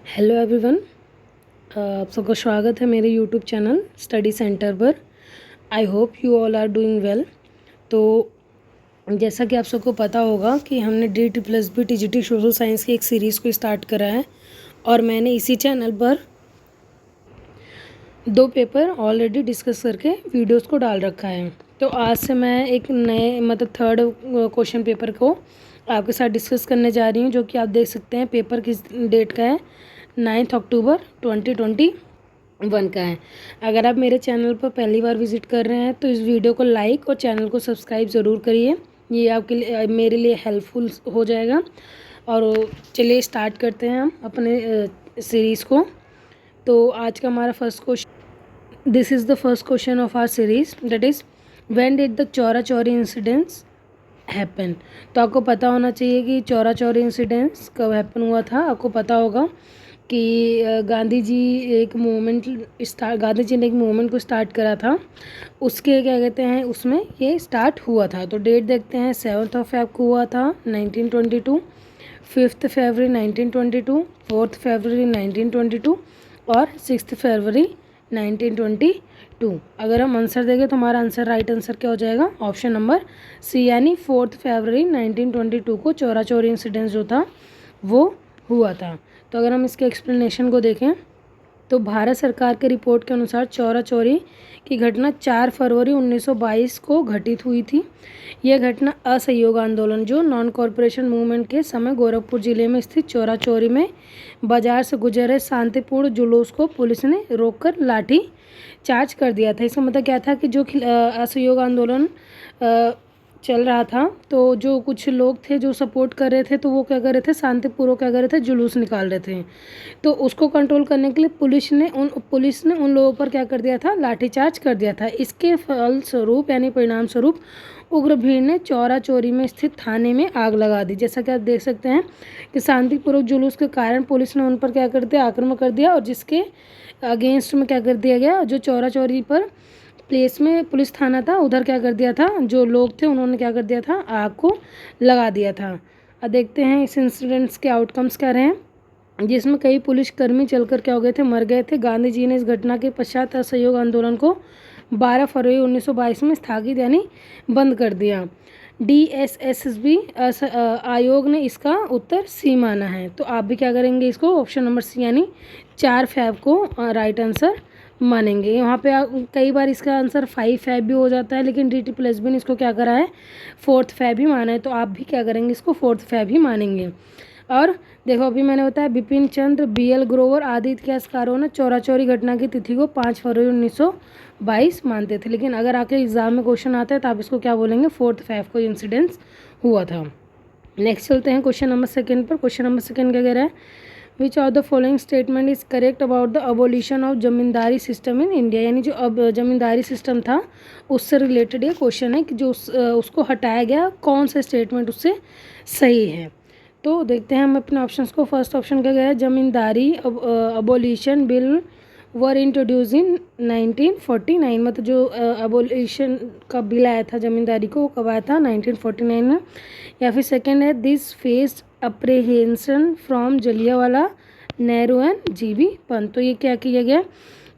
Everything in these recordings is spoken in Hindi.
Hello everyone. आप सबका स्वागत है मेरे यूट्यूब चैनल स्टडी सेंटर पर। I hope you all are doing well. तो जैसा कि आप सबको पता होगा कि हमने DT+B TGT सोशल साइंस की एक सीरीज़ को स्टार्ट करा है और मैंने इसी चैनल पर 2 पेपर ऑलरेडी डिस्कस करके वीडियोस को डाल रखा है। तो आज से मैं एक नए थर्ड क्वेश्चन पेपर को आपके साथ डिस्कस करने जा रही हूँ, जो कि आप देख सकते हैं पेपर किस डेट का है, 9 अक्टूबर 2021 का है। अगर आप मेरे चैनल पर पहली बार विजिट कर रहे हैं तो इस वीडियो को लाइक और चैनल को सब्सक्राइब ज़रूर करिए, ये आपके लिए मेरे लिए हेल्पफुल हो जाएगा। और चलिए स्टार्ट करते हैं हम अपने सीरीज़ को। तो आज का हमारा first question, this is the first question of our series, that is when did the Chaura Chauri incidents happen. तो आपको पता होना चाहिए कि चौरा चौरी इंसिडेंट्स कब हैपन हुआ था। आपको पता होगा कि गांधी जी ने एक मूवमेंट को स्टार्ट करा था, उसके क्या कहते हैं उसमें ये स्टार्ट हुआ था। तो डेट देखते हैं, 7 Feb को हुआ था 1922, 5 फरवरी 1922, 4 फरवरी 1922 और 6 फरवरी 1922। अगर हम आंसर देंगे तो हमारा आंसर राइट आंसर क्या हो जाएगा, ऑप्शन नंबर सी, यानी 4 फरवरी 1922 को चौरा चौरी इंसिडेंस जो था वो हुआ था। तो अगर हम इसके एक्सप्लेनेशन को देखें तो भारत सरकार के रिपोर्ट के अनुसार चौरा चौरी की घटना 4 फरवरी 1922 को घटित हुई थी। यह घटना असहयोग आंदोलन जो नॉन कॉरपोरेशन मूवमेंट के समय गोरखपुर जिले में स्थित चौरा चौरी में बाजार से गुजर रहे शांतिपूर्ण जुलूस को पुलिस ने रोककर लाठी चार्ज कर दिया था। इसका मतलब क्या था कि जो असहयोग आंदोलन चल रहा था, तो जो कुछ लोग थे जो सपोर्ट कर रहे थे, तो वो क्या कर रहे थे, शांतिपूर्वक क्या कर रहे थे, जुलूस निकाल रहे थे। तो उसको कंट्रोल करने के लिए पुलिस ने उन लोगों पर क्या कर दिया था, लाठीचार्ज कर दिया था। इसके फलस्वरूप यानी परिणाम स्वरूप उग्र भीड़ ने चौरा चौरी में स्थित थाने में आग लगा दी। जैसा कि आप देख सकते हैं कि शांतिपूर्वक जुलूस के कारण पुलिस ने उन पर क्या कर दिया, आक्रमण कर दिया, और जिसके अगेंस्ट में क्या कर दिया गया, जो चौरा चौरी पर प्लेस में पुलिस थाना था उधर क्या कर दिया था, जो लोग थे उन्होंने क्या कर दिया था, आग को लगा दिया था। अब देखते हैं इस इंसिडेंट्स के आउटकम्स क्या रहे हैं, जिसमें कई पुलिसकर्मी चलकर क्या हो गए थे, मर गए थे। गांधी जी ने इस घटना के पश्चात असहयोग आंदोलन को 12 फरवरी 1922 में स्थगित यानी बंद कर दिया। DSSB आयोग ने इसका उत्तर सी माना है। तो आप भी क्या करेंगे, इसको ऑप्शन नंबर सी यानी 4 फैब को राइट आंसर मानेंगे। यहाँ पे कई बार इसका आंसर 5 फैब भी हो जाता है, लेकिन DT+B ने इसको क्या करा है, 4th फैब ही माना है। तो आप भी क्या करेंगे, इसको 4th फैब ही मानेंगे। और देखो अभी मैंने बताया बिपिन चंद्र, BL ग्रोवर आदि इतिहासकारों ने चौरा चौरी घटना की तिथि को 5 फरवरी 1922 मानते थे, लेकिन अगर आपके एग्जाम में क्वेश्चन आता है तो आप इसको क्या बोलेंगे, 4th फैब को इंसिडेंस हुआ था। नेक्स्ट चलते हैं क्वेश्चन नंबर सेकेंड पर। क्वेश्चन नंबर सेकेंड क्या कह रहा है, which of the following statement is correct about the abolition of zamindari system in India. यानी जो अब जमींदारी सिस्टम था उससे रिलेटेड ये क्वेश्चन है कि जो उसको हटाया गया, कौन सा स्टेटमेंट उससे सही है। तो देखते हैं हम अपने ऑप्शंस को। फर्स्ट ऑप्शन क्या गया है, zamindari abolition bill were introduce in 1949। मतलब जो अबोलिशन का बिल आया था जमींदारी को, वो कब आया था, 1949 में। या फिर सेकेंड है, this faced apprehension from Jallianwala Nehru and JB Pant. तो ये क्या किया गया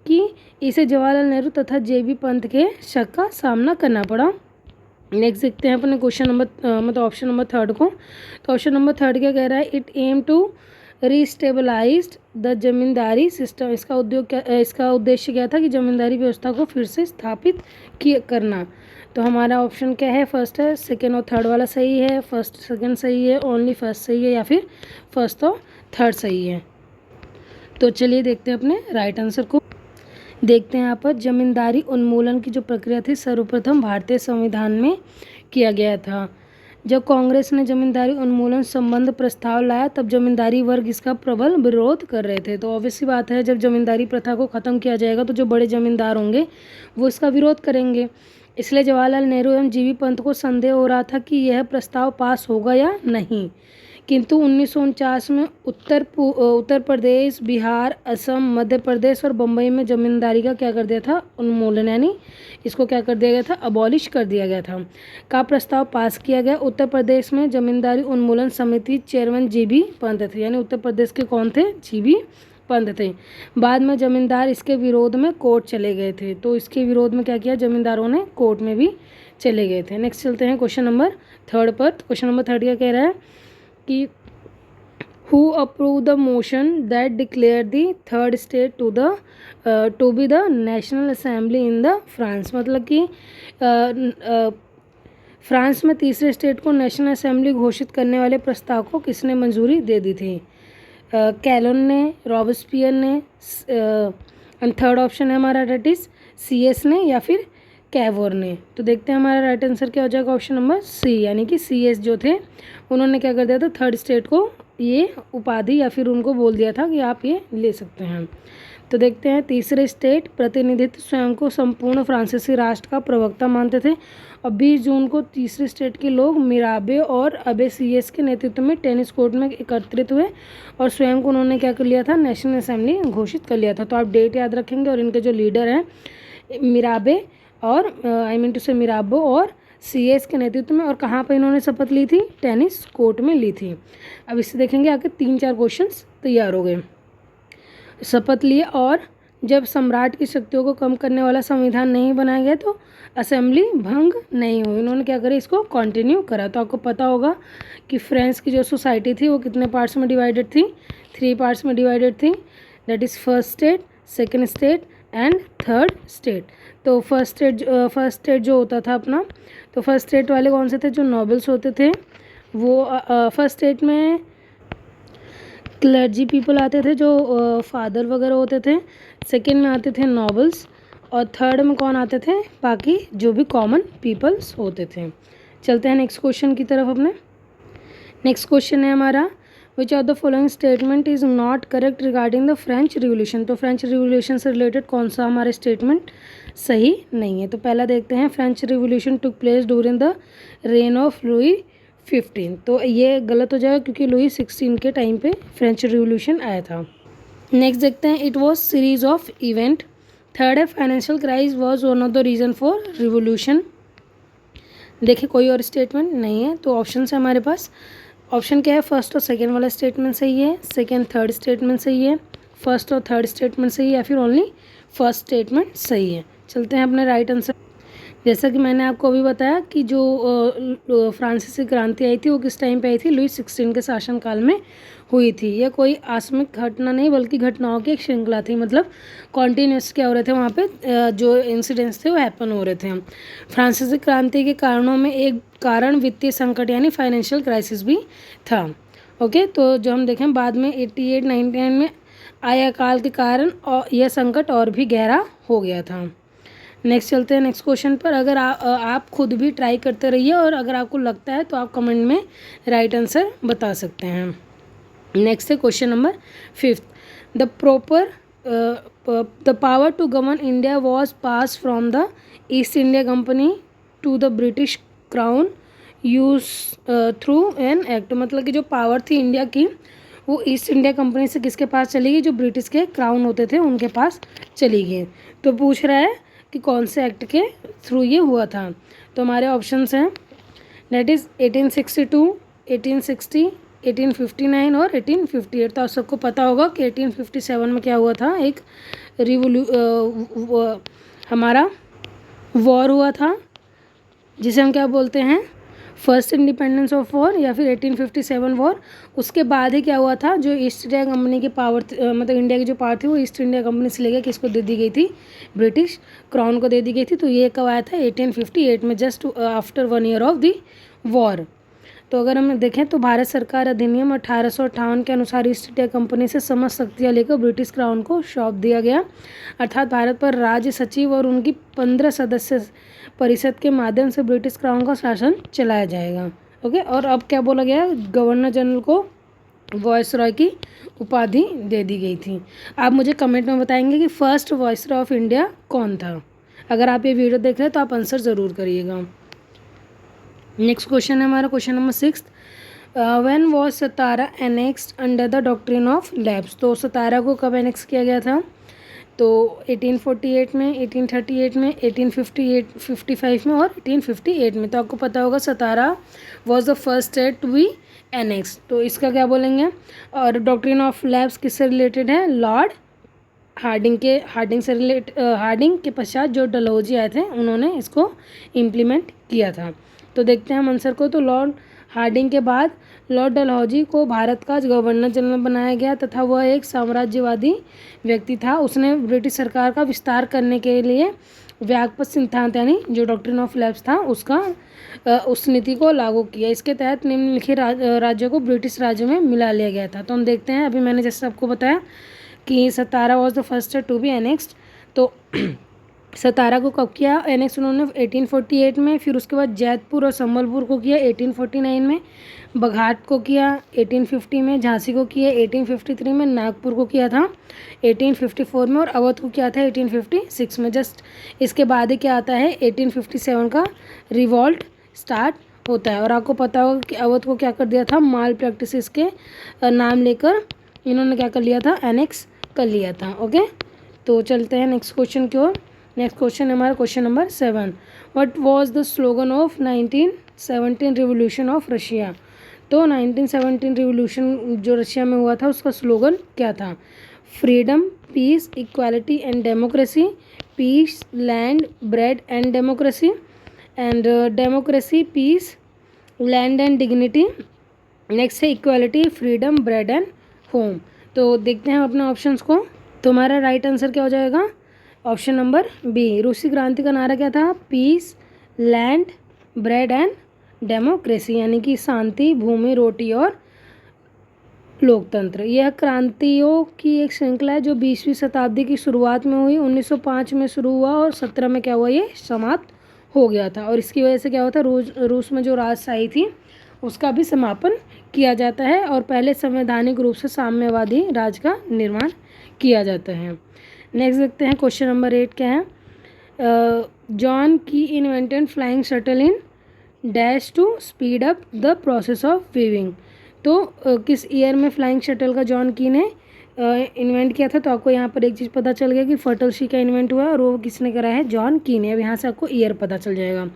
कि इसे जवाहरलाल नेहरू तथा JB पंत के शक का सामना करना पड़ा। नेक्स्ट देखते हैं अपने question number option number third को। तो ऑप्शन नंबर थर्ड क्या कह रहा है, it aim to restabilised the zamindari system. इसका उद्देश्य क्या था कि जमींदारी व्यवस्था को फिर से स्थापित करना। तो हमारा ऑप्शन क्या है, फर्स्ट है, सेकेंड और थर्ड वाला सही है, फर्स्ट सेकेंड सही है, ओनली फर्स्ट सही है, या फिर फर्स्ट और थर्ड सही है। तो चलिए देखते हैं अपने राइट आंसर को। देखते हैं यहाँ पर, जमींदारी उन्मूलन की जो प्रक्रिया थी सर्वप्रथम भारतीय संविधान में किया गया था। जब कांग्रेस ने जमींदारी उन्मूलन संबंध प्रस्ताव लाया तब जमींदारी वर्ग इसका प्रबल विरोध कर रहे थे। तो ऑब्वियस सी बात है, जब जमींदारी प्रथा को ख़त्म किया जाएगा तो जो बड़े जमींदार होंगे वो इसका विरोध करेंगे। इसलिए जवाहरलाल नेहरू एवं JB पंत को संदेह हो रहा था कि यह प्रस्ताव पास होगा या नहीं, किंतु 1949 में उत्तर प्रदेश, बिहार, असम, मध्य प्रदेश और बम्बई में जमींदारी का क्या कर दिया था, उन्मूलन, यानी इसको क्या कर दिया गया था, अबॉलिश कर दिया गया था, का प्रस्ताव पास किया गया। उत्तर प्रदेश में जमींदारी उन्मूलन समिति चेयरमैन जीबी पंत थे, यानी उत्तर प्रदेश के कौन थे, जीबी पंत थे। बाद में जमींदार इसके विरोध में कोर्ट चले गए थे, तो इसके विरोध में क्या किया, जमींदारों ने कोर्ट में भी चले गए थे। नेक्स्ट चलते हैं क्वेश्चन नंबर 3 पर। क्वेश्चन नंबर 3 क्या कह रहा है कि who approved the motion that declared the third state to be the national assembly in the France, मतलब कि फ्रांस में तीसरे स्टेट को नेशनल असेंबली घोषित करने वाले प्रस्ताव को किसने मंजूरी दे दी थी, कैलोन ने, रॉबस्पियर ने, एंड थर्ड ऑप्शन है हमारा डेट इज CS ने या फिर कैवोर ने। तो देखते हैं हमारा राइट आंसर क्या हो जाएगा, ऑप्शन नंबर C, यानी कि CS जो थे उन्होंने क्या कर दिया था, थर्ड स्टेट को ये उपाधि या फिर उनको बोल दिया था कि आप ये ले सकते हैं। तो देखते हैं, तीसरे स्टेट प्रतिनिधित्व स्वयं को संपूर्ण फ्रांसीसी राष्ट्र का प्रवक्ता मानते थे और 20 जून को तीसरे स्टेट के लोग मिराबे और अबे CS के नेतृत्व में टेनिस कोर्ट में एकत्रित हुए और स्वयं को उन्होंने क्या कर लिया था, नेशनल असेंबली घोषित कर लिया था। तो आप डेट याद रखेंगे और इनके जो लीडर हैं मिराबे और मिराबो और CS के नेतृत्व में, और कहाँ पर इन्होंने शपथ ली थी, टेनिस कोर्ट में ली थी। अब इससे देखेंगे आके 3-4 क्वेश्चंस तैयार हो गए। शपथ लिए और जब सम्राट की शक्तियों को कम करने वाला संविधान नहीं बनाया गया तो असेंबली भंग नहीं हुई, इन्होंने क्या करा, इसको कंटिन्यू करा। तो आपको पता होगा कि फ्रांस की जो सोसाइटी थी वो कितने पार्ट्स में डिवाइडेड थी, 3 पार्ट्स में डिवाइडेड थी, that is first state, second state and third state. तो फर्स्ट स्टेट जो होता था अपना, तो फर्स्ट स्टेट वाले कौन से थे, जो नोबल्स होते थे वो, फर्स्ट स्टेट में क्लर्जी पीपल आते थे जो फादर वगैरह होते थे, सेकेंड में आते थे नॉबल्स और थर्ड में कौन आते थे, बाकी जो भी कॉमन पीपल्स होते थे। चलते हैं नेक्स्ट क्वेश्चन की तरफ अपने। नेक्स्ट क्वेश्चन है हमारा, which of the following statement is not correct regarding the French revolution. तो फ्रेंच रिवोल्यूशन से रिलेटेड कौन सा हमारा स्टेटमेंट सही नहीं है। तो पहला देखते हैं, French revolution took place during the rain of Louis 15। तो ये गलत हो जाएगा क्योंकि लुई 16 के टाइम पे फ्रेंच रिवोल्यूशन आया था। नेक्स्ट देखते हैं, it was series of event. Third है, financial crisis was one of the reason for revolution. देखिए कोई और स्टेटमेंट नहीं है, तो ऑप्शन है हमारे पास। ऑप्शन क्या है, फर्स्ट और सेकेंड वाला स्टेटमेंट सही है, सेकेंड थर्ड स्टेटमेंट सही है, फर्स्ट और थर्ड स्टेटमेंट सही है या फिर ओनली फर्स्ट स्टेटमेंट सही है। चलते हैं अपने राइट आंसर। जैसा कि मैंने आपको अभी बताया कि जो फ्रांसीसी क्रांति आई थी वो किस टाइम पे आई थी, लुई 16 के शासनकाल में हुई थी। यह कोई आकस्मिक घटना नहीं बल्कि घटनाओं की एक श्रृंखला थी, मतलब कॉन्टीन्यूस क्या हो रहे थे वहाँ पे, जो इंसिडेंट्स थे वो हैपन हो रहे थे। फ्रांसीसी क्रांति के कारणों में एक कारण वित्तीय संकट यानी फाइनेंशियल क्राइसिस भी था। ओके, तो जो हम देखें बाद में 88-99 में आए अकाल के कारण और यह संकट और भी गहरा हो गया था। नेक्स्ट चलते हैं नेक्स्ट क्वेश्चन पर। अगर आप खुद भी ट्राई करते रहिए और अगर आपको लगता है तो आप कमेंट में राइट आंसर बता सकते हैं। नेक्स्ट है question number 5। The power to govern India was pass from the East India Company to the British crown use through an act. मतलब कि जो पावर थी इंडिया की वो ईस्ट इंडिया कंपनी से किसके पास चली गई, जो ब्रिटिश के क्राउन होते थे उनके पास चली गई। तो पूछ रहा है कि कौन से एक्ट के थ्रू ये हुआ था। तो हमारे ऑप्शंस हैं, डेट इज़ 1862, 1860, 1859 और 1858। तो आप सबको पता होगा कि 1857 में क्या हुआ था, एक हमारा वॉर हुआ था जिसे हम क्या बोलते हैं, फर्स्ट इंडिपेंडेंस ऑफ वॉर या फिर 1857 वॉर। उसके बाद ही क्या हुआ था, जो ईस्ट इंडिया कंपनी की पावर मतलब इंडिया की जो पावर थी वो ईस्ट इंडिया कंपनी से लेकर किसको दे दी गई थी, ब्रिटिश क्राउन को दे दी गई थी। तो ये कब आया था, 1858 में, just after 1 year of the war. तो अगर हम देखें तो भारत सरकार अधिनियम 1858 के अनुसार ईस्ट इंडिया कंपनी से समस्त शक्तियाँ लेकर ब्रिटिश क्राउन को सौंप दिया गया, अर्थात भारत पर राज्य सचिव और उनकी 15 सदस्य परिषद के माध्यम से ब्रिटिश क्राउन का शासन चलाया जाएगा। ओके, और अब क्या बोला गया, गवर्नर जनरल को वॉइसरॉय की उपाधि दे दी गई थी। आप मुझे कमेंट में बताएंगे कि फर्स्ट वॉइसरॉय ऑफ इंडिया कौन था। अगर आप ये वीडियो देख रहे हैं तो आप आंसर ज़रूर करिएगा। नेक्स्ट क्वेश्चन है हमारा question number 6। When was Satara annexed under the doctrine of labs. तो सतारा को कब एनेक्स किया गया था? तो 1848 में, 1838 में, 1858 55 में और 1858 में। तो आपको पता होगा Satara was the first state to be annex. तो इसका क्या बोलेंगे? और डॉक्ट्रिन ऑफ लैब्स किससे रिलेटेड है? लॉर्ड हार्डिंग के पश्चात जो डलहौजी आए थे उन्होंने इसको इम्प्लीमेंट किया था। तो देखते हैं हम आंसर को। तो लॉर्ड हार्डिंग के बाद लॉर्ड डलहौजी को भारत का गवर्नर जनरल बनाया गया तथा वह एक साम्राज्यवादी व्यक्ति था। उसने ब्रिटिश सरकार का विस्तार करने के लिए व्यापक सिद्धांत यानी जो डॉक्ट्रिन ऑफ लैब्स था उसका उस नीति को लागू किया। इसके तहत निम्नलिखित राज्यों को ब्रिटिश राज्य में मिला लिया गया था। तो हम देखते हैं, अभी मैंने जैसे आपको बताया कि Satara was the first to be annexed. तो सतारा को कब किया एनेक्स उन्होंने? 1848 में। फिर उसके बाद जैतपुर और संबलपुर को किया 1849 में। बघाट को किया 1850 में। झांसी को किया 1853 में। नागपुर को किया था 1854 में और अवध को किया था 1856 में। जस्ट इसके बाद ही क्या आता है? 1857 का रिवॉल्ट स्टार्ट होता है। और आपको पता होगा कि अवध को क्या कर दिया था? माल प्रैक्टिसेस के नाम लेकर इन्होंने क्या कर लिया था? एनेक्स कर लिया था। ओके, तो चलते हैं नेक्स्ट क्वेश्चन की ओर। नेक्स्ट क्वेश्चन है हमारा question number 7। What was the slogan of 1917 revolution of Russia? तो 1917 रिवोल्यूशन जो रशिया में हुआ था उसका स्लोगन क्या था? Freedom, peace, equality and democracy, peace, land, bread and democracy, and democracy, peace, land and dignity. Next है equality, freedom, bread and home. तो देखते हैं अपने ऑप्शंस को। तो हमारा राइट आंसर क्या हो जाएगा? Option number B. रूसी क्रांति का नारा क्या था? Peace, land, bread and democracy, यानी कि शांति, भूमि, रोटी और लोकतंत्र। यह क्रांतियों की एक श्रृंखला है जो 20वीं शताब्दी की शुरुआत में हुई। 1905 में शुरू हुआ और 17 में क्या हुआ? ये समाप्त हो गया था। और इसकी वजह से क्या होता है? रूस में जो राजशाही थी उसका भी समापन किया जाता है और पहले संवैधानिक रूप से साम्यवादी राज का निर्माण किया जाता है। नेक्स्ट देखते हैं क्वेश्चन नंबर 8 क्या है? जॉन की invented flying shuttle in dash to speed up the process of weaving. तो किस ईयर में फ्लाइंग शटल का जॉन की ने इन्वेंट किया था? तो आपको यहाँ पर एक चीज़ पता चल गया कि फर्टलशी का इन्वेंट हुआ है और वो किसने करा है? जॉन की ने। अब यहाँ से आपको ईयर पता चल जाएगा।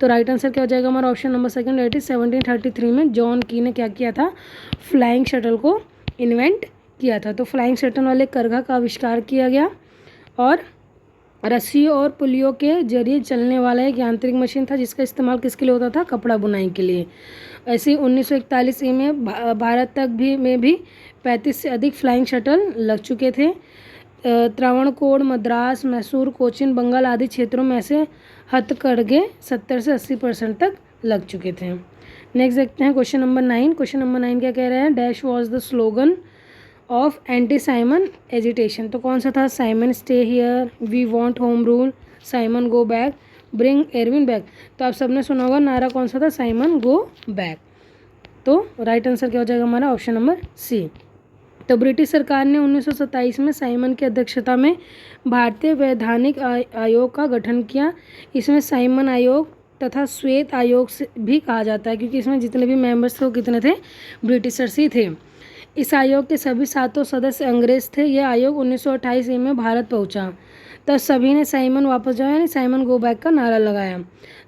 तो राइट आंसर क्या हो जाएगा हमारा? Option number second, that is 1733 में जॉन की ने क्या किया था? फ्लाइंग शटल को इन्वेंट किया था। तो फ्लाइंग शटल वाले करघा का आविष्कार किया गया और रस्सियों और पुलियों के जरिए चलने वाला एक यांत्रिक मशीन था जिसका इस्तेमाल किसके लिए होता था? कपड़ा बुनाई के लिए। ऐसे ही 1941 में भारत तक में भी 35 से अधिक फ्लाइंग शटल लग चुके थे। त्रावणकोर, मद्रास, मैसूर, कोचीन, बंगाल आदि क्षेत्रों में ऐसे हथकरघे 70 से 80% तक लग चुके थे। नेक्स्ट देखते हैं क्वेश्चन नंबर 9। क्वेश्चन नंबर 9 क्या कह रहे हैं? Dash was the slogan of anti Simon agitation. तो कौन सा था? Simon stay here, we want home rule, Simon go back, bring Irwin back. तो आप सबने सुना होगा नारा कौन सा था? Simon go back. तो राइट आंसर क्या हो जाएगा हमारा? Option number C. तो ब्रिटिश सरकार ने 1927 में साइमन की अध्यक्षता में भारतीय वैधानिक आयोग का गठन किया। इसमें साइमन आयोग तथा श्वेत आयोग से भी कहा जाता है क्योंकि इसमें जितने भी मेंबर्स थे वो कितने थे? ब्रिटिशर्स ही थे। इस आयोग के सभी 7 सदस्य अंग्रेज थे। यह आयोग 1928 में भारत पहुंचा। तब सभी ने साइमन वापस जाओ यानी साइमन गो बैक का नारा लगाया।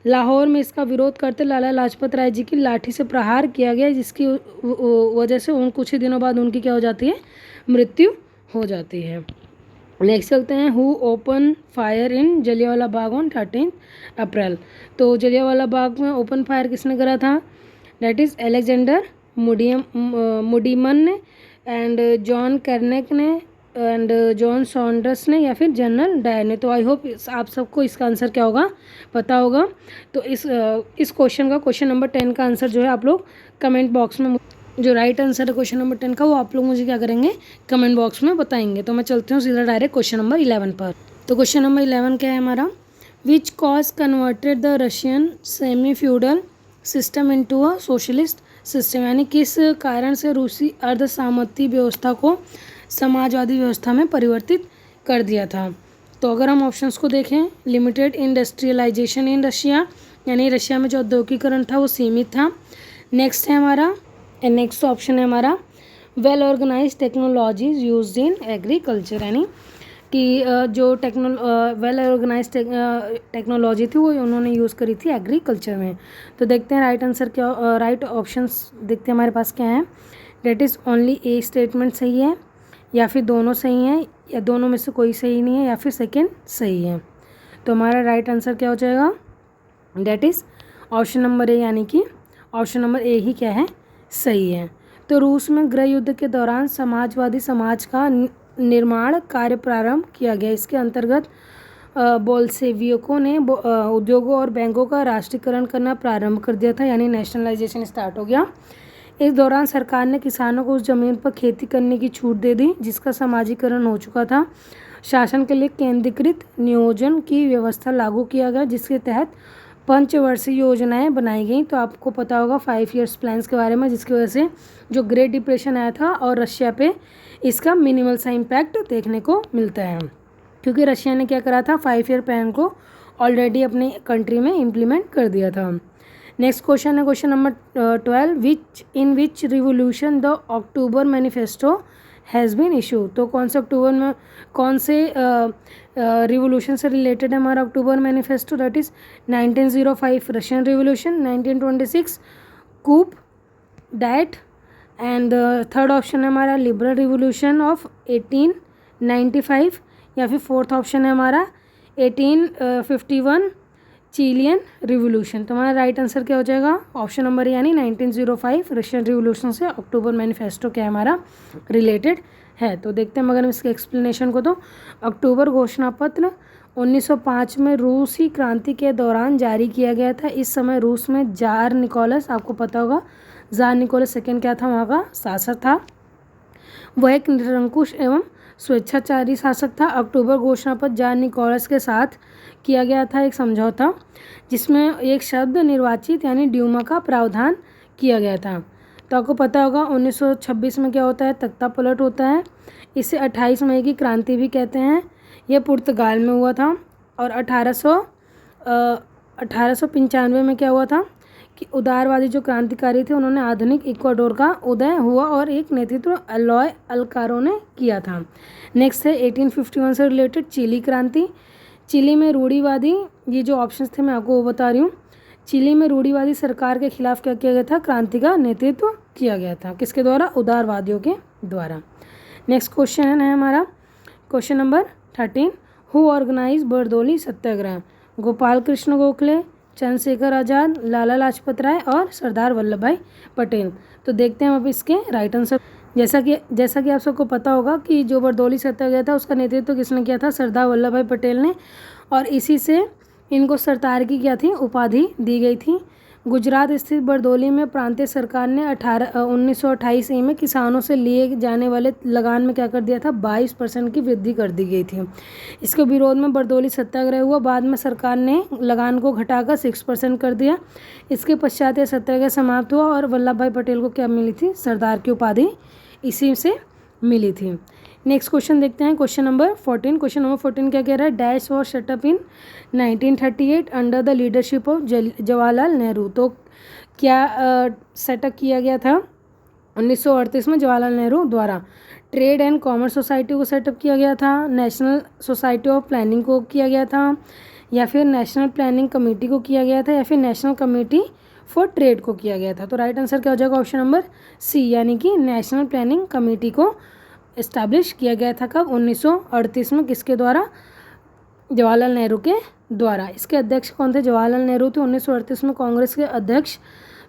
लाहौर में इसका विरोध करते लाला लाजपत राय जी की लाठी से प्रहार किया गया जिसकी वजह से कुछ ही दिनों बाद उनकी क्या हो जाती है? मृत्यु हो जाती है। नेक्स्ट चलते हैं, who open fire in Jallianwala Bagh on 13 अप्रैल। तो जलियांवाला बाग में ओपन फायर किसने करा था? दैट इज़ अलेक्जेंडर मुडीमन ने एंड जॉन कर्नेक ने एंड जॉन सॉन्डर्स ने या फिर जनरल डायर ने। तो आई होप आप सबको इसका आंसर क्या होगा पता होगा। तो इस क्वेश्चन का क्वेश्चन नंबर 10 का आंसर जो है आप लोग कमेंट बॉक्स में, जो राइट आंसर है क्वेश्चन नंबर 10 का वो आप लोग मुझे क्या करेंगे? कमेंट बॉक्स में बताएंगे। तो मैं चलती हूँ सीधा डायरेक्ट क्वेश्चन नंबर 11 पर। तो क्वेश्चन नंबर 11 क्या है हमारा? Which cause converted the Russian semi feudal system into a socialist system, यानी किस कारण से रूसी अर्ध सामंती व्यवस्था को समाजवादी व्यवस्था में परिवर्तित कर दिया था। तो अगर हम ऑप्शंस को देखें, लिमिटेड इंडस्ट्रियलाइजेशन इन रशिया, यानी रशिया में जो औद्योगिकरण था वो सीमित था। नेक्स्ट है हमारा एंड नेक्स्ट ऑप्शन है हमारा well organise technologies used in agriculture, यानी कि जो वेल ऑर्गेनाइज टेक्नोलॉजी थी वो उन्होंने यूज़ करी थी एग्रीकल्चर में। तो देखते हैं राइट आंसर क्या, राइट ऑप्शंस देखते हैं हमारे पास क्या है। That is only A statement सही है, या फिर दोनों सही हैं, या दोनों में से कोई सही नहीं है, या फिर सेकेंड सही है। तो हमारा राइट आंसर क्या हो जाएगा, that is option number A, यानी कि ऑप्शन नंबर ए ही क्या है, सही है। तो रूस में गृह युद्ध के दौरान समाजवादी समाज का निर्माण कार्य प्रारंभ किया गया। इसके अंतर्गत बोल्शेविकों ने उद्योगों और बैंकों का राष्ट्रीयकरण करना प्रारंभ कर दिया था, यानी नेशनलाइजेशन स्टार्ट हो गया। इस दौरान सरकार ने किसानों को उस जमीन पर खेती करने की छूट दे दी जिसका समाजीकरण हो चुका था। शासन के लिए केंद्रीकृत नियोजन की व्यवस्था लागू किया गया, जिसके तहत पंचवर्षीय योजनाएं बनाई गई। तो आपको पता होगा 5 ईयर्स प्लान्स के बारे में, जिसकी वजह से जो ग्रेट डिप्रेशन आया था और रशिया पे इसका मिनिमल सा इम्पैक्ट देखने को मिलता है, क्योंकि रशिया ने क्या करा था, 5 ईयर प्लान को ऑलरेडी अपने कंट्री में इम्प्लीमेंट कर दिया था। नेक्स्ट क्वेश्चन है question number 12, in which revolution the October manifesto has been issue. तो कौन से अक्टूबर में, कौन से रिवोल्यूशन से रिलेटेड है हमारा October manifesto, that is 1905 Russian revolution, 1926 coup d'etat, and third option है हमारा लिबरल रिवोल्यूशन ऑफ 1895, या फिर फोर्थ ऑप्शन है हमारा 1851 चिलियन रिवोल्यूशन। तो हमारा राइट आंसर क्या हो जाएगा, ऑप्शन नंबर यानी 1905 रशियन रिवोल्यूशन से अक्टूबर मैनिफेस्टो क्या है हमारा रिलेटेड है। तो देखते हैं मगर इसके एक्सप्लेनेशन को। तो अक्टूबर घोषणा पत्र 1905 में रूसी क्रांति के दौरान जारी किया गया था। इस समय रूस में जार निकोलस, आपको पता होगा जार निकोलस सेकेंड क्या था, वहाँ का शासक था। वह एक निरंकुश एवं स्वेच्छाचारी शासक था। अक्टूबर घोषणा पत्र जार निकोलस के साथ किया गया था एक समझौता, जिसमें एक शब्द निर्वाचित यानी ड्यूमा का प्रावधान किया गया था। तो आपको पता होगा 1926 में क्या होता है, तख्ता पलट होता है। इसे 28 मई की क्रांति भी कहते हैं। यह पुर्तगाल में हुआ था। और 1895 में क्या हुआ था कि उदारवादी जो क्रांतिकारी थे उन्होंने आधुनिक इक्वाडोर का उदय हुआ और एक नेतृत्व अलोय अल्कारो ने किया था। नेक्स्ट है 1851 से रिलेटेड चिली क्रांति। चिली में रूढ़िवादी, ये जो ऑप्शंस थे मैं आपको वो बता रही हूँ। चिली में रूढ़िवादी सरकार के खिलाफ क्या किया गया था, क्रांति का नेतृत्व किया गया था। किसके द्वारा, उदारवादियों के द्वारा। नेक्स्ट क्वेश्चन है हमारा question number 13, who organise Bardoli Satyagraha. Gopal Krishna Gokhale, Chandrashekhar Azad, Lala Lajpat Rai और सरदार वल्लभ भाई पटेल। तो देखते हैं अब इसके राइट आंसर। जैसा कि आप सबको पता होगा कि जो बरदौली सत्याग्रह था उसका नेतृत्व किसने किया था, सरदार वल्लभ भाई पटेल ने, और इसी से इनको सरदार की क्या थी, उपाधि दी गई थी। गुजरात स्थित बरदौली में प्रांतीय सरकार ने 1928 में किसानों से लिए जाने वाले लगान में क्या कर दिया था, 22% की वृद्धि कर दी गई थी। इसके विरोध में बरदौली सत्याग्रह हुआ। बाद में सरकार ने लगान को घटाकर 6% कर दिया। इसके पश्चात यह सत्याग्रह समाप्त हुआ और वल्लभ भाई पटेल को क्या मिली थी, सरदार की उपाधि इसी से मिली थी। नेक्स्ट क्वेश्चन देखते हैं क्वेश्चन नंबर 14। क्वेश्चन नंबर 14 क्या कह रहा है, dash was setup in 1938 under the leadership of Jawaharlal Nehru. तो क्या सेटअप किया गया था 1938 में जवाहरलाल नेहरू द्वारा। ट्रेड एंड कॉमर्स सोसाइटी को सेटअप किया गया था, नेशनल सोसाइटी ऑफ प्लानिंग को किया गया था, या फिर नेशनल प्लानिंग कमेटी को किया गया था, या फिर नेशनल कमेटी फॉर ट्रेड को किया गया था। तो राइट आंसर क्या हो जाएगा, ऑप्शन नंबर सी, यानी कि नेशनल प्लानिंग कमेटी को इस्टेब्लिश किया गया था कब, 1938 में। किसके द्वारा, जवाहरलाल नेहरू के द्वारा। इसके अध्यक्ष कौन थे, जवाहरलाल नेहरू थे। 1938 में कांग्रेस के अध्यक्ष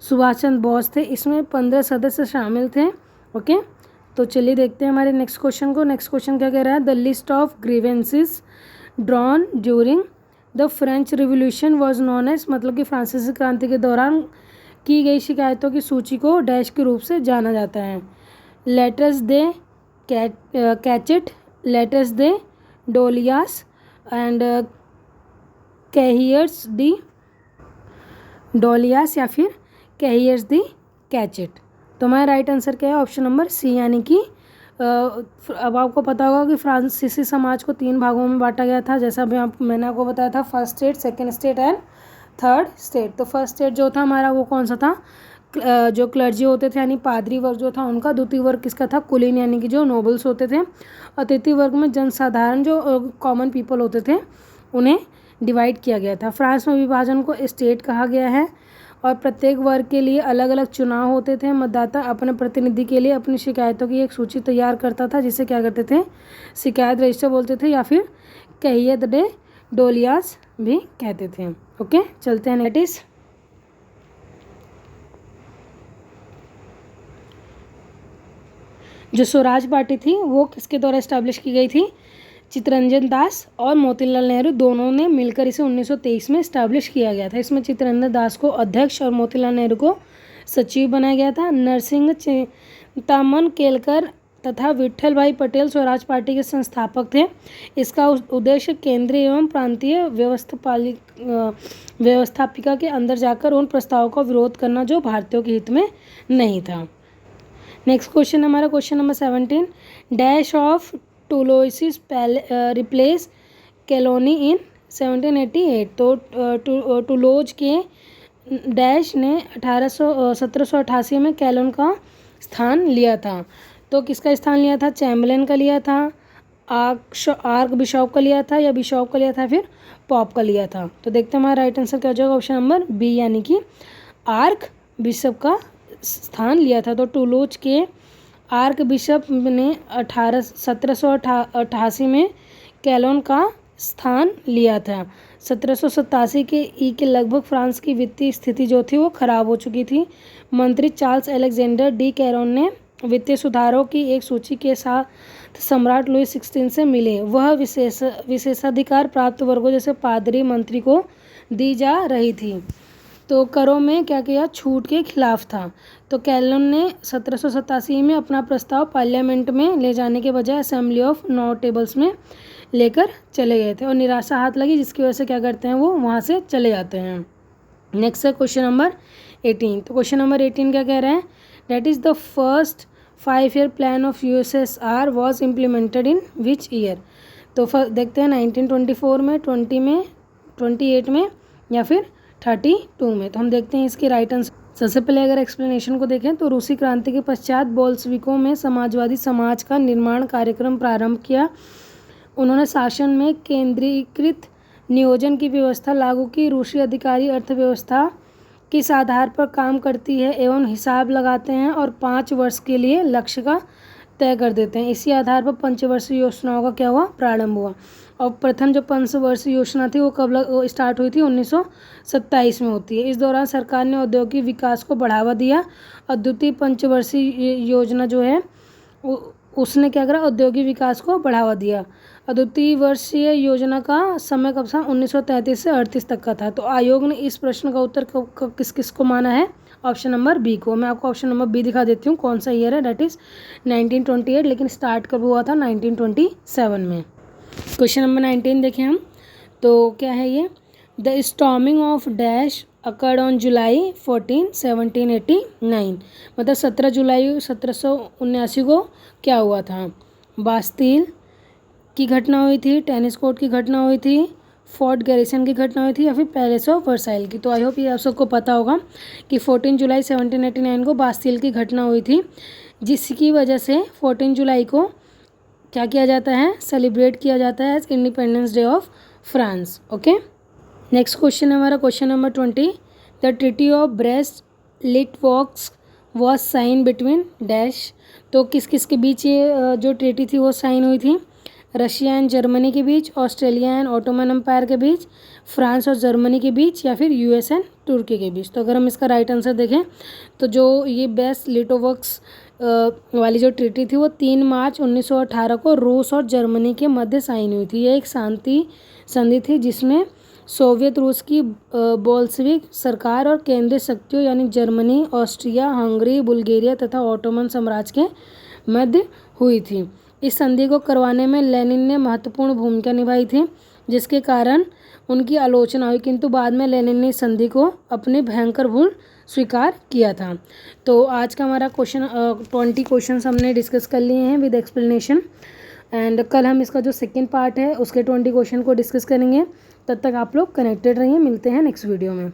सुभाष चंद्र बोस थे। इसमें 15 सदस्य शामिल थे। ओके, तो चलिए देखते हैं हमारे नेक्स्ट क्वेश्चन को। नेक्स्ट क्वेश्चन क्या कह रहा है, the list of grievances drawn during the French revolution was known as, मतलब कि फ्रांसीसी क्रांति के दौरान की गई शिकायतों की सूची को डैश के रूप से जाना जाता है। Lettres de cachet, lettres de doleances and cahiers de doleances, या फिर कैहियर्स दी कैचेट। तो हमारा राइट आंसर क्या है, ऑप्शन नंबर सी, यानी कि अब आपको पता होगा कि फ्रांसीसी समाज को 3 भागों में बांटा गया था, जैसा भी मैंने आपको बताया था, first state, second state and third state. तो फर्स्ट स्टेट जो था हमारा वो कौन सा था, जो क्लर्जी होते थे यानी पादरी वर्ग जो था उनका, द्वितीय वर्ग किसका था, कुलीन यानी कि जो नोबल्स होते थे, और तृतीय वर्ग में जनसाधारण जो कॉमन पीपल होते थे उन्हें डिवाइड किया गया था। फ्रांस में विभाजन को स्टेट कहा गया है और प्रत्येक वर्ग के लिए अलग अलग चुनाव होते थे। मतदाता अपने प्रतिनिधि के लिए अपनी शिकायतों की एक सूची तैयार करता था जिसे क्या करते थे, शिकायत रजिस्टर बोलते थे या फिर कैहिये दे डोलियास भी कहते थे। ओके, चलते हैं नेक्स्ट। जो स्वराज पार्टी थी वो किसके द्वारा इस्टेब्लिश की गई थी, चित्तरंजन दास और मोतीलाल नेहरू दोनों ने मिलकर इसे 1923 में इस्टेब्लिश किया गया था। इसमें चित्तरंजन दास को अध्यक्ष और मोतीलाल नेहरू को सचिव बनाया गया था। नरसिंह चिंतामन केलकर तथा विट्ठल भाई पटेल स्वराज पार्टी के संस्थापक थे। इसका उद्देश्य केंद्रीय एवं प्रांतीय व्यवस्थापिका के अंदर जाकर उन प्रस्तावों का विरोध करना जो भारतीयों के हित में नहीं था। नेक्स्ट क्वेश्चन हमारा question number 17, dash of Toulouse replace colony in 1788। तो टूलोज के डैश ने 1788 में कैलोन का स्थान लिया था। तो किसका स्थान लिया था, चैम्बरलेन का लिया था, आर्क बिशप का लिया था, या बिशप का लिया था, फिर पॉप का लिया था। तो देखते हैं हमारा राइट आंसर क्या हो जाएगा, ऑप्शन नंबर बी यानी कि आर्क बिशप का स्थान लिया था। तो टूलोज के आर्क बिशप ने 1788 में कैलोन का स्थान लिया था। 1787 के के लगभग फ्रांस की वित्तीय स्थिति जो थी वो खराब हो चुकी थी। मंत्री चार्ल्स अलेक्जेंडर डी कैरोन ने वित्तीय सुधारों की एक सूची के साथ सम्राट लुई 16 से मिले। वह विशेषाधिकार प्राप्त वर्गों जैसे पादरी मंत्री को दी जा रही थी। तो करों में क्या किया, छूट के खिलाफ था। तो कैलोन ने 1787 में अपना प्रस्ताव पार्लियामेंट में ले जाने के बजाय असेंबली ऑफ नोटेबल्स में लेकर चले गए थे और निराशा हाथ लगी, जिसकी वजह से क्या करते हैं वो वहाँ से चले जाते हैं। नेक्स्ट है क्वेश्चन नंबर 18। तो क्वेश्चन नंबर 18 क्या कह रहे हैं, that is the first 5-year plan of USSR was implemented in which year. तो देखते हैं 1924 में, 20 में, 28 में या फिर 32 में। तो हम देखते हैं इसके राइट आंसर। सबसे पहले अगर एक्सप्लेनेशन को देखें तो रूसी क्रांति के पश्चात बोल्शेविकों में समाजवादी समाज का निर्माण कार्यक्रम प्रारंभ किया। उन्होंने शासन में केंद्रीकृत नियोजन की व्यवस्था लागू की। रूसी अधिकारी अर्थव्यवस्था किस आधार पर काम करती है एवं हिसाब लगाते हैं और 5 वर्ष के लिए लक्ष्य का तय कर देते हैं। इसी आधार पर पंचवर्षीय योजनाओं का क्या हुआ, प्रारंभ हुआ। और प्रथम जो पंचवर्षीय योजना थी वो कब स्टार्ट हुई थी, 1927 में होती है। इस दौरान सरकार ने औद्योगिक विकास को बढ़ावा दिया और द्वितीय पंचवर्षीय योजना जो है उसने क्या करा, औद्योगिक विकास को बढ़ावा दिया। और द्वितीय वर्षीय योजना का समय कब था, 1933 से 38 तक का था। तो आयोग ने इस प्रश्न का उत्तर किस किस को माना है, ऑप्शन नंबर बी को। मैं आपको ऑप्शन नंबर बी दिखा देती हूँ कौन सा ईयर है, डेट इज़ 1928, लेकिन स्टार्ट कब हुआ था, 1927 में। क्वेश्चन नंबर 19 देखें हम, तो क्या है ये, the storming of dash occurred on July 14, 1789। मतलब 17 जुलाई 1779 को क्या हुआ था, बास्तील की घटना हुई थी, टेनिस कोर्ट की घटना हुई थी, फोर्ट गैरिसन की घटना हुई थी, या फिर पैलेस ऑफ वर्साइल की। तो आई होप ये आप सबको पता होगा कि 14 जुलाई 1789 को बास्तील की घटना हुई थी, जिसकी वजह से 14 जुलाई को क्या किया जाता है, सेलिब्रेट किया जाता है as independence day of France. Okay, next question है हमारा question number 20। The treaty of Brest Litovsk was sign between dash. तो किस किस के बीच ये जो ट्रीटी थी वो साइन हुई थी, रशिया एंड जर्मनी के बीच, ऑस्ट्रेलिया एंड ऑटोमन एम्पायर के बीच, फ्रांस और जर्मनी के बीच, या फिर US एंड तुर्की के बीच। तो अगर हम इसका राइट आंसर देखें तो जो ये ब्रेस्ट लिटोवॉक्स वाली जो ट्रीटी थी वो 3 मार्च 1918 को रूस और जर्मनी के मध्य साइन हुई थी। ये एक शांति संधि थी जिसमें सोवियत रूस की बोल्शेविक सरकार और केंद्रीय शक्तियों यानी जर्मनी, ऑस्ट्रिया, हंगरी, बुल्गारिया तथा ऑटोमन साम्राज्य के मध्य हुई थी। इस संधि को करवाने में लेनिन ने महत्वपूर्ण भूमिका निभाई थी, जिसके कारण उनकी आलोचना हुई, किंतु बाद में लेनिन ने इस संधि को अपनी भयंकर भूल स्वीकार किया था। तो आज का हमारा 20 क्वेश्चन हमने डिस्कस कर लिए हैं विद एक्सप्लेनेशन, एंड कल हम इसका जो सेकेंड पार्ट है उसके 20 क्वेश्चन को डिस्कस करेंगे। तब तक आप लोग कनेक्टेड रहिए, मिलते हैं नेक्स्ट वीडियो में।